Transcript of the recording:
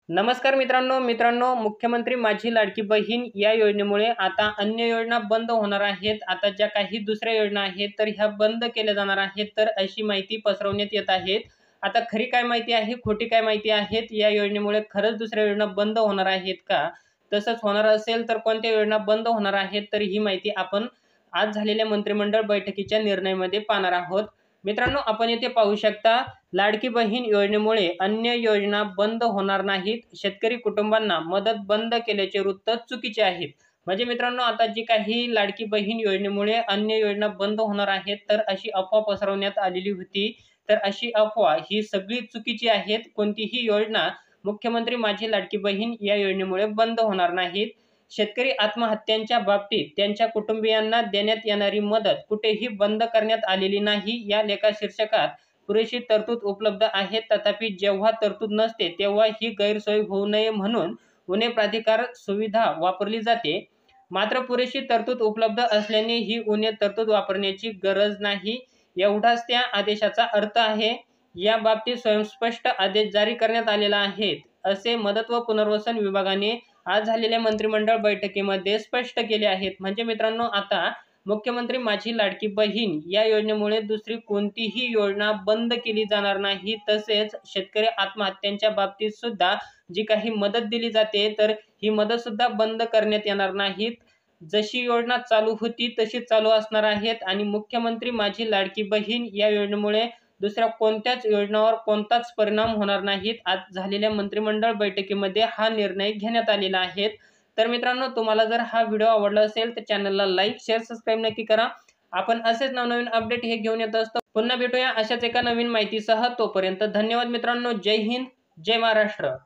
नमस्कार मित्रांनो मुख्यमंत्री माझी लाडकी बहीण या योजनेमुळे आता अन्य योजना बंद होणार आहेत। आता ज्या काही दुसऱ्या योजना आहेत तर ह्या बंद केल्या जाणार आहेत, तर अशी माहिती पसरवण्यात येत आहे। आता खरी काय माहिती आहे, खोटी काय माहिती आहेत, या योजनेमुळे खरंच दुसऱ्या योजना बंद होणार आहेत का, तसंच होणार असेल तर कोणत्या योजना बंद होणार आहेत, तर ही माहिती आपण आज झालेल्या मंत्रिमंडळ बैठकीच्या निर्णयामध्ये पाहणार आहोत। मित्रांनो, आपण येथे पाहू शकता, लाडकी बहीण योजनेमुळे अन्य योजना बंद होणार नाहीत, शेतकरी कुटुंबांना मदत बंद केल्याचे वृत्त चुकीचे आहेत। म्हणजे मित्रांनो, आता जी काही लाडकी बहीण योजनेमुळे अन्य योजना बंद होणार आहेत, तर अशी अफवा पसरवण्यात आलेली होती। तर अशी अफवा ही सगळी चुकीची आहेत। कोणतीही योजना मुख्यमंत्री माझी लाडकी बहीण या योजनेमुळे बंद होणार नाहीत। शेतकरी आत्महत्यांच्या बाबतीत त्यांच्या कुटुंबियांना देण्यात येणारी मदत कुठेही बंद करण्यात आलेली नाही। या लेखा शीर्षकात पुरेशी तरतूद उपलब्ध आहे, तथापि जेव्हा तरतूद नसते तेव्हा ही गैरसोय होऊ नये म्हणून उणे प्राधिकार सुविधा वापरली जाते। मात्र पुरेशी तरतूद उपलब्ध असल्याने ही उणे तरतूद वापरण्याची गरज नाही, एवढाच त्या आदेशाचा अर्थ आहे। या बाबतीत स्वयंस्पष्ट आदेश जारी करण्यात आलेला आहे, असे मदत व पुनर्वसन विभागाने आज झालेल्या मंत्रिमंडळ बैठकीमध्ये स्पष्ट केले आहेत। म्हणजे मित्रांनो, आता मुख्यमंत्री माझी लाडकी बहीण या योजनेमुळे दुसरी कोणतीही योजना बंद केली जाणार नाही। तसेच शेतकरी आत्महत्यांच्या बाबतीत सुद्धा जी काही मदत दिली जाते, तर ही मदत सुद्धा बंद करण्यात येणार नाहीत। जशी योजना चालू होती तशीच चालू असणार आहेत आणि मुख्यमंत्री माझी लाडकी बहीण या योजनेमुळे दुसऱ्या कोणत्याच योजनावर कोणताच परिणाम होणार नाहीत। आज झालेल्या मंत्रिमंडळ बैठकीमध्ये हा निर्णय घेण्यात आलेला आहे। तर मित्रांनो, तुम्हाला जर हा व्हिडिओ आवडला असेल तर चॅनलला लाईक, शेअर, सबस्क्राईब नक्की करा। आपण असेच नवनवीन अपडेट हे घेऊन येत असतो। पुन्हा भेटूया अशाच एका नवीन माहितीसह। तोपर्यंत धन्यवाद मित्रांनो। जय हिंद, जय महाराष्ट्र।